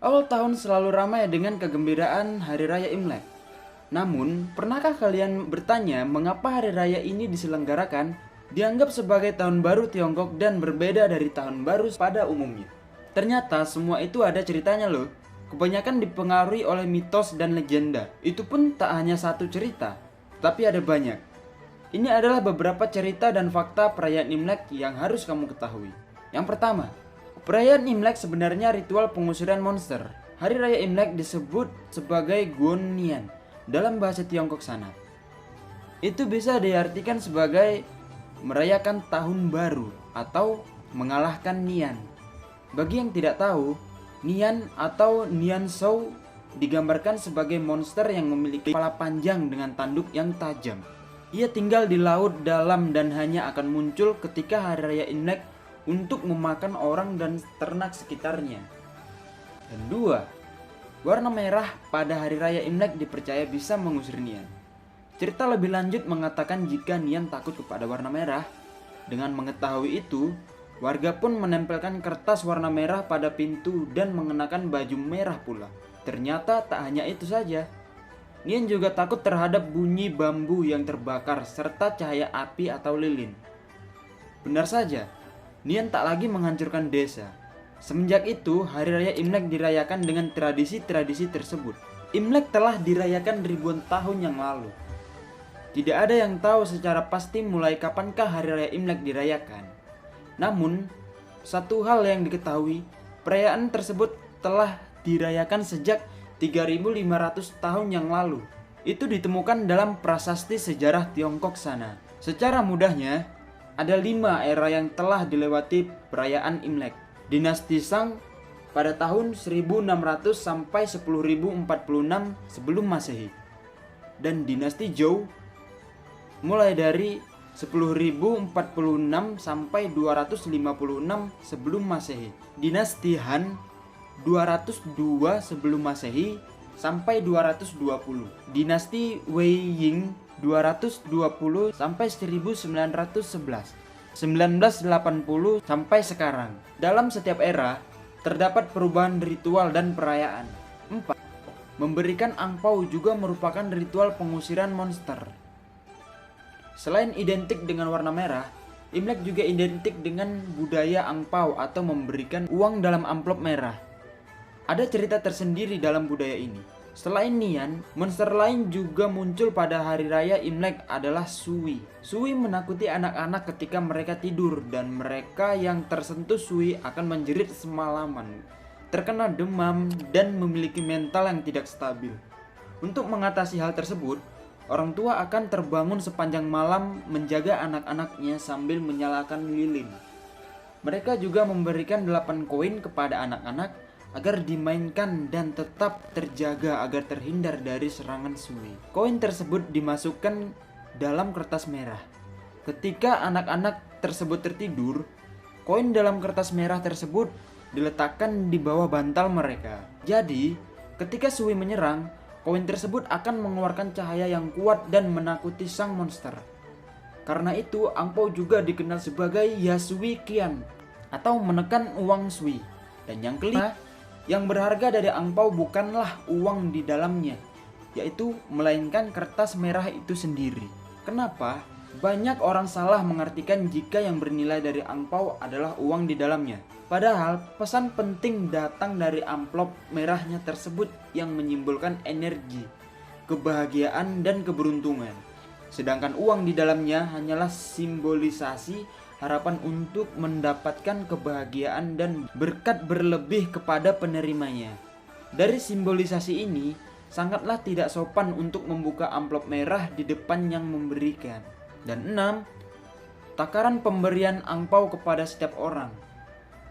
Awal tahun selalu ramai dengan kegembiraan Hari Raya Imlek. Namun, pernahkah kalian bertanya mengapa Hari Raya ini diselenggarakan dianggap sebagai tahun baru Tiongkok dan berbeda dari tahun baru pada umumnya? Ternyata semua itu ada ceritanya loh. Kebanyakan dipengaruhi oleh mitos dan legenda. Itu pun tak hanya satu cerita, tapi ada banyak. Ini adalah beberapa cerita dan fakta perayaan Imlek yang harus kamu ketahui. Yang pertama, perayaan Imlek sebenarnya ritual pengusiran monster. Hari Raya Imlek disebut sebagai Guonian dalam bahasa Tiongkok sana. Itu bisa diartikan sebagai merayakan tahun baru atau mengalahkan Nian. Bagi yang tidak tahu, Nian atau Nian Shou digambarkan sebagai monster yang memiliki kepala panjang dengan tanduk yang tajam. Ia tinggal di laut dalam dan hanya akan muncul ketika Hari Raya Imlek untuk memakan orang dan ternak sekitarnya. Dan dua, warna merah pada Hari Raya Imlek dipercaya bisa mengusir Nian. Cerita lebih lanjut mengatakan jika Nian takut kepada warna merah. Dengan mengetahui itu, warga pun menempelkan kertas warna merah pada pintu dan mengenakan baju merah pula. Ternyata tak hanya itu saja. Nian juga takut terhadap bunyi bambu yang terbakar serta cahaya api atau lilin. Benar saja, Nian tak lagi menghancurkan desa. Semenjak itu, Hari Raya Imlek dirayakan dengan tradisi-tradisi tersebut. Imlek telah dirayakan ribuan tahun yang lalu. Tidak ada yang tahu secara pasti mulai kapankah Hari Raya Imlek dirayakan. Namun, satu hal yang diketahui, perayaan tersebut telah dirayakan sejak 3.500 tahun yang lalu. Itu ditemukan dalam prasasti sejarah Tiongkok sana. Secara mudahnya, ada 5 era yang telah dilewati perayaan Imlek. Dinasti Shang pada tahun 1600 sampai 10.046 sebelum Masehi. Dan dinasti Zhou mulai dari 10.046 sampai 256 sebelum Masehi. Dinasti Han 202 sebelum Masehi sampai 220. Dinasti Wei Ying 220 sampai 1911. 1980 sampai sekarang. Dalam setiap era terdapat perubahan ritual dan perayaan. 4. Memberikan angpau juga merupakan ritual pengusiran monster. Selain identik dengan warna merah, Imlek juga identik dengan budaya angpau atau memberikan uang dalam amplop merah. Ada cerita tersendiri dalam budaya ini. Selain Nian, monster lain juga muncul pada hari raya Imlek adalah Sui. Sui menakuti anak-anak ketika mereka tidur dan mereka yang tersentuh Sui akan menjerit semalaman, terkena demam dan memiliki mental yang tidak stabil. Untuk mengatasi hal tersebut, orang tua akan terbangun sepanjang malam menjaga anak-anaknya sambil menyalakan lilin. Mereka juga memberikan 8 koin kepada anak-anak agar dimainkan dan tetap terjaga agar terhindar dari serangan Sui. Koin tersebut dimasukkan dalam kertas merah. Ketika anak-anak tersebut tertidur, koin dalam kertas merah tersebut diletakkan di bawah bantal mereka. Jadi, ketika Sui menyerang, koin tersebut akan mengeluarkan cahaya yang kuat dan menakuti sang monster. Karena itu, angpau juga dikenal sebagai Yasui Qian atau menekan uang Sui. Dan yang kelima, yang berharga dari angpau bukanlah uang di dalamnya, yaitu melainkan kertas merah itu sendiri. Kenapa? Banyak orang salah mengartikan jika yang bernilai dari angpau adalah uang di dalamnya. Padahal pesan penting datang dari amplop merahnya tersebut yang menyimbolkan energi, kebahagiaan dan keberuntungan. Sedangkan uang di dalamnya hanyalah simbolisasi harapan untuk mendapatkan kebahagiaan dan berkat berlebih kepada penerimanya. Dari simbolisasi ini, sangatlah tidak sopan untuk membuka amplop merah di depan yang memberikan. Dan 6. Takaran pemberian angpau kepada setiap orang.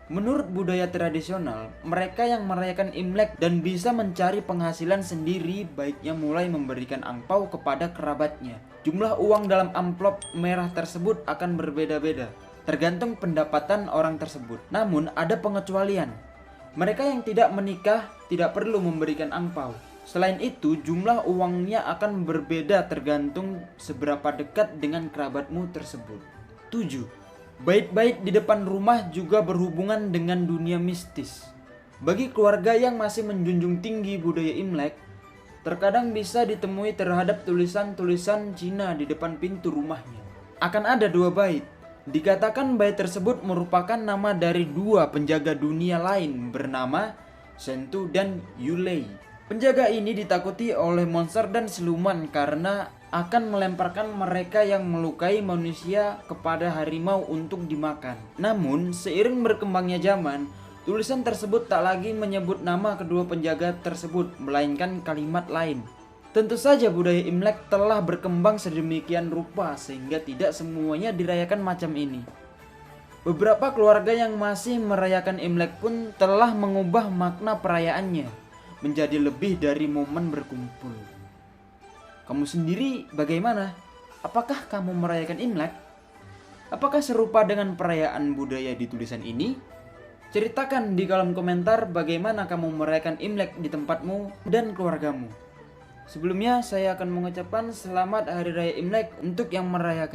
Menurut budaya tradisional, mereka yang merayakan Imlek dan bisa mencari penghasilan sendiri baiknya mulai memberikan angpau kepada kerabatnya. Jumlah uang dalam amplop merah tersebut akan berbeda-beda, tergantung pendapatan orang tersebut. Namun ada pengecualian. Mereka yang tidak menikah tidak perlu memberikan angpau. Selain itu, jumlah uangnya akan berbeda tergantung seberapa dekat dengan kerabatmu tersebut. 7. Bait-bait di depan rumah juga berhubungan dengan dunia mistis. Bagi keluarga yang masih menjunjung tinggi budaya Imlek, terkadang bisa ditemui terhadap tulisan-tulisan Cina di depan pintu rumahnya. Akan ada 2 bait. Dikatakan bait tersebut merupakan nama dari 2 penjaga dunia lain bernama Sentu dan Yulei. Penjaga ini ditakuti oleh monster dan siluman karena akan melemparkan mereka yang melukai manusia kepada harimau untuk dimakan. Namun, seiring berkembangnya zaman, tulisan tersebut tak lagi menyebut nama kedua penjaga tersebut, melainkan kalimat lain. Tentu saja budaya Imlek telah berkembang sedemikian rupa sehingga tidak semuanya dirayakan macam ini. Beberapa keluarga yang masih merayakan Imlek pun telah mengubah makna perayaannya menjadi lebih dari momen berkumpul. Kamu sendiri bagaimana? Apakah kamu merayakan Imlek? Apakah serupa dengan perayaan budaya di tulisan ini? Ceritakan di kolom komentar bagaimana kamu merayakan Imlek di tempatmu dan keluargamu. Sebelumnya saya akan mengucapkan selamat Hari Raya Imlek untuk yang merayakan.